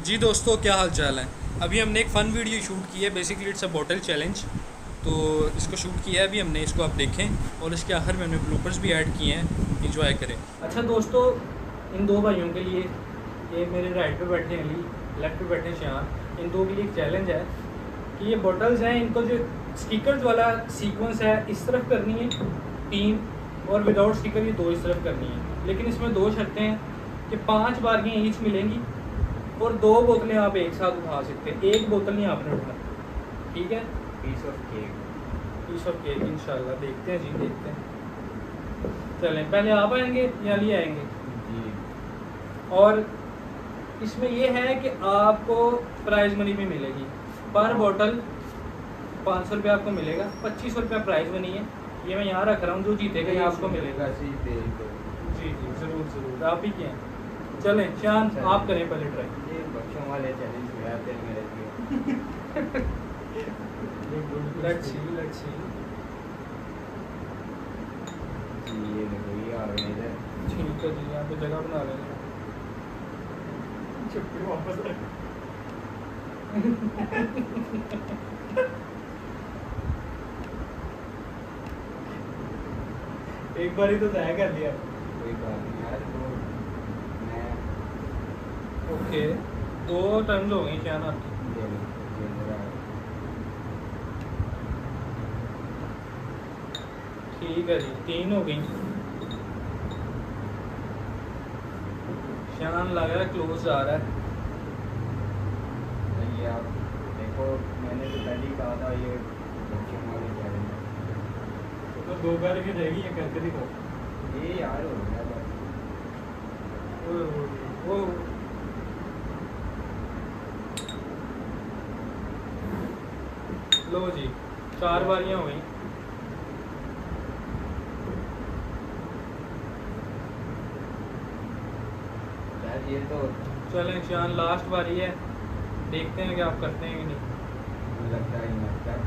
जी दोस्तों, क्या हाल चाल है। अभी हमने एक फ़न वीडियो शूट की है। Basically it's a bottle challenge. तो इसको शूट किया है अभी हमने, इसको आप देखें और इसके आखिर में हमने ब्लूपर्स भी ऐड किए हैं, इंजॉय करें। अच्छा दोस्तों, इन दो भाइयों के लिए, ये मेरे राइट पे बैठे हैं अली, लेफ्ट पे बैठे हैं शान, इन दो के लिए एक चैलेंज है कि ये बॉटल्स हैं, इनको जो स्टिकर्स वाला सीक्वेंस है इस तरफ करनी है 3, और विदाउट स्टिकर ये 2 इस तरफ करनी है। लेकिन इसमें 2 शर्तें हैं कि 5 बारियाँ ईच मिलेंगी और 2 बोतलें आप एक साथ उठा सकते हैं। एक बोतल नहीं आपने उठाना, ठीक है। पीस ऑफ केक इंशाल्लाह। देखते हैं जी, देखते हैं। चलें, पहले आप आएंगे या अली आएंगे जी। और इसमें ये है कि आपको प्राइज़ मनी भी मिलेगी। पर बोतल 500 रुपये आपको मिलेगा, 2500 रुपये प्राइज़ मनी है। ये मैं यहाँ रख रहा हूँ, जो जीतेगा ये आपको मिलेगा। जी जी ज़रूर ज़रूर, आप ही क्या हैं। चलें शान, आप करें पहले ट्राई। ये बच्चों वाले चैलेंज में आते हैं मेरे लिए। लेट्स सी जी ये देखो, ये आ गए इधर। ठीक है जी, यहाँ पे जगह बना लेंगे। छुट्टी वापस आ एक बार ही तो तय कर लिया। कोई बात नहीं यार, तो मैं ओके, 2 टर्म्स हो गई शान आपकी। ये मेरा ठीक है जी, 3 हो गई। शान लग रहा है क्लोज आ रहा है। ये आप देखो, मैंने तो पहले ही कहा था ये बच्चों वाले चैलेंज है। तो 2 बार की रहेगी, ये करके दिखाओ। ये यार हो गया बस। वो लो जी, 4 बारियां हो गई। यार ये तो चलें शान, लास्ट बारी है, देखते हैं कि आप करते हैं कि नहीं। लगता ही लगता है।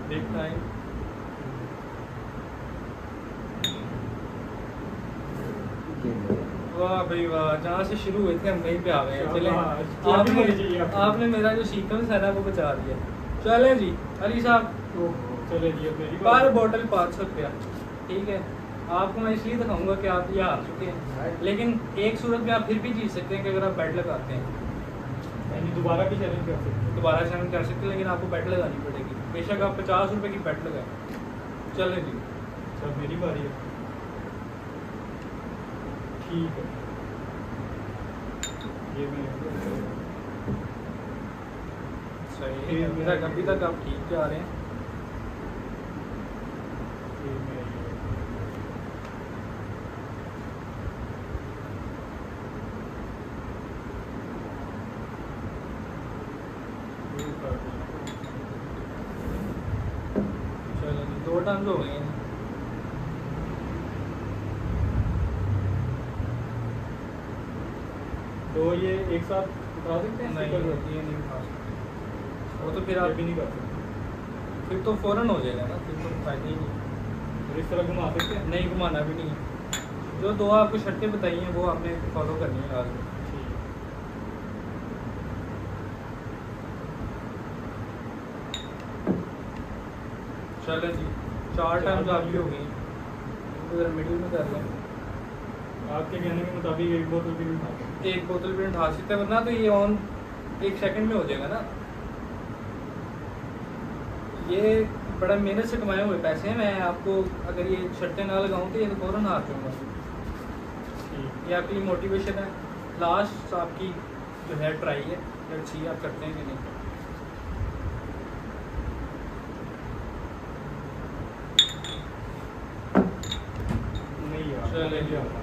देखता है। वाह भाई वाह, जहाँ से शुरू हुए थे हम वहीं पे आ गए हैं। चलें, आपने मेरा जो सीक्वेंस है ना वो बचा दिया। चलें जी अली साहब, चले जी, अब मेरी पर बोतल 500 रुपया, ठीक है। आपको मैं इसलिए दिखाऊंगा कि आप ये हार चुके हैं, लेकिन एक सूरत में आप फिर भी जीत सकते हैं कि अगर आप बैट लगाते हैं। यानी दोबारा भी चैलेंज कर सकते हैं। दोबारा चैलेंज कर सकते हैं, लेकिन आपको बैट लगानी पड़ेगी। बेशक आप 50 रुपये की बैट लगाएं। चलें जी, अच्छा मेरी बारी है, ठीक है। ये मैं सही है, अभी तक आप ठीक जा रहे हैं। ये मैं ये कर दूँ। चलो जी, 2 टर्म्स हो गए हैं। तो ये एक साथ उठा सकते हैं? नहीं, sticker? ये नहीं उठा सकते। वो तो फिर ये आप भी नहीं कर सकते। फिर तो फ़ौरन हो जाएगा ना, फिर तो फायदा ही नहीं। और इस तरह घुमा सकते हैं? नहीं, घुमाना भी नहीं है। जो 2 आपको शर्तें बताई हैं वो आपने फॉलो करनी है लाजमी। ठीक। चलें जी, 4 टर्म्स आपकी हो गई। इधर मिडिल में कर लें। आपके कहने के मुताबिक एक बोतल भी नहीं उठा सकते। एक बोतल भी उठा सकते हैं, वरना तो ये ऑन 1 सेकंड में हो जाएगा ना। ये बड़ा मेहनत से कमाए हुए पैसे हैं। मैं आपको अगर ये शर्तें ना लगाऊं तो ये तो फ़ौरन हार जाऊँगा। ठीक। ये आपके लिए मोटिवेशन है। लास्ट आपकी जो है ट्राई है, लेट्स सी आप करते हैं कि नहीं। नहीं यार, चले मैं जी। भी आता।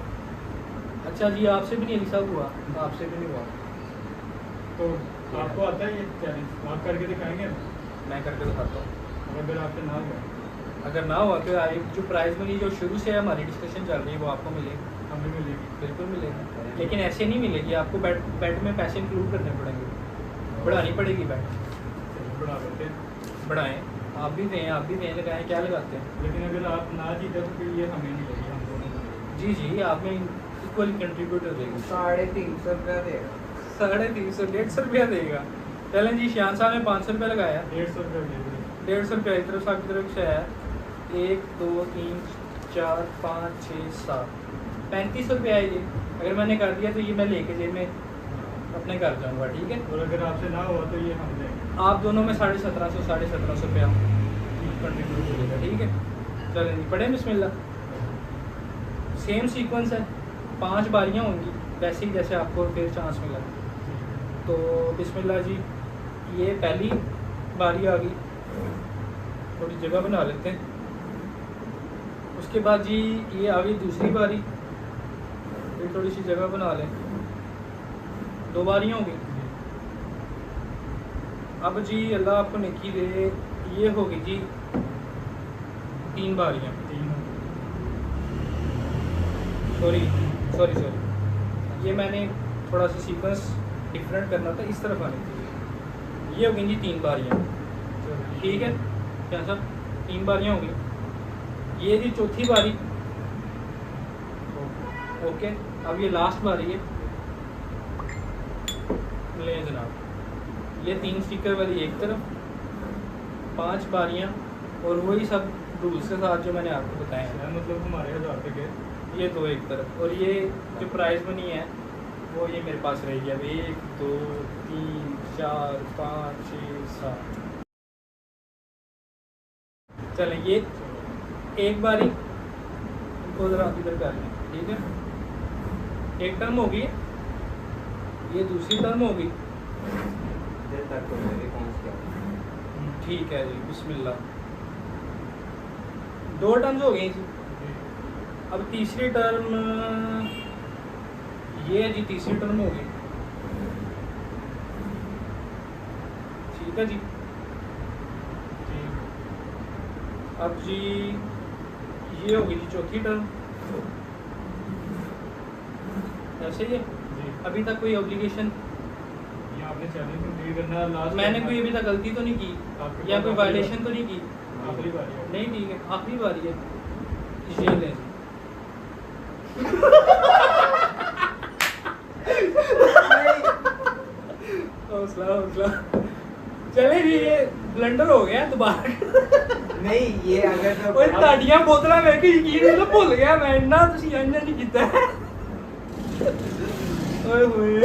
अच्छा जी, आपसे भी नहीं अली साहब हुआ, आपसे भी नहीं हुआ। तो आपको आता है ये चैलेंज? आप करके दिखाएंगे? मैं करके दिखाता हूँ। और अगर आपसे ना गया अगर ना हुआ तो एक जो प्राइज़ मनी जो शुरू से हमारी डिस्कशन चल रही है वो आपको मिलेगी। हमें मिलेगी। बिल्कुल मिलेगी, लेकिन ऐसे नहीं मिलेगी। आपको बैट में पैसे इंक्लूड करने पड़ेंगे, बढ़ानी पड़ेगी बैट। चलिए बढ़ा देते हैं। बढ़ाएं, आप भी दें लगाएं, क्या लगाते हैं। लेकिन अगर आप ना जीते तो फिर ये हमें मिलेगी, हम दोनों को मिलेगी। जी आप में इक्वली कंट्रीब्यूट हो जाएगी। 350 रुपया देगा। 350 150 रुपया देगा। चलें जी, शान साहब ने 500 रुपया लगाया। 150 रुपये ले लो। 150 रुपया इस तरफ साहब की तरफ से आया। 1 2 3 4 5 6 7 3500 रुपया है ये। अगर मैंने कर दिया तो ये मैं लेके जेब में अपने घर जाऊँगा, ठीक है। और अगर आपसे ना हुआ तो ये हम लेंगे। आप दोनों में 1750 रुपया कंट्रीब्यूट करेगा, ठीक है। चलें जी, पढ़े बिस्मिल्लाह। सेम सीक्वेंस है, 5 बारियाँ होंगी वैसे ही जैसे आपको फिर चांस मिला। तो बिस्मिल्लाह जी, ये पहली बारी आ गई, थोड़ी जगह बना लेते हैं। उसके बाद जी ये आ गई दूसरी बारी, फिर थोड़ी सी जगह बना लें। 2 बारियाँ हो गई। अब जी अल्लाह आपको नेकी दे, ये होगी जी 3 बारियाँ। 3 सॉरी, ये मैंने थोड़ा सा सीक्वेंस डिफरेंट करना था, इस तरफ आने के लिए। ये हो गई जी 3 बारियाँ, ठीक है। क्या सर, 3 बारियाँ हो गई। ये जी चौथी बारी, ओके। अब ये लास्ट बारी है, ले जनाब। ये 3 स्टिकर वाली एक तरफ, 5 बारियाँ और वही सब रूल्स के साथ जो मैंने आपको बताए हैं। मतलब हमारे 1000 रुपये के ये 2 एक तरफ, और ये जो प्राइस मनी है वो ये मेरे पास रहेगी। अब 1 2 3 4 5 6 7। चलें, ये एक बारी इनको ज़रा इधर कर लें, ठीक है। एक टर्म होगी, ये दूसरी टर्म होगी, देर तक तो मेरे पहुँच गया। ठीक है जी। बिस्मिल्लाह, 2 टर्म्स हो गई जी। अब तीसरी टर्म, ये है जी तीसरी टर्म होगी, ठीक है जी। अब जी ये होगी जी चौथी टर्म, ऐसे ही है। जी। अभी तक कोई ऑब्लिगेशन, ये आपने चैलेंज कंप्लीट करना है। लास्ट मैंने कोई अभी तक गलती तो नहीं की आपके या पास कोई आखिरी वायलेशन तो नहीं की? आखिरी बारी है। नहीं, ठीक है, आखिरी बारी है। ये लें हौसला। चले जी, ये ब्लंडर हो गया दोबारा। नहीं, ये अगर तो ओए ताड़ियां बोतलां मैं कि यकीन नहीं भूल गया मैं, इन्ना तुसी इंज नहीं कीता। ओए होए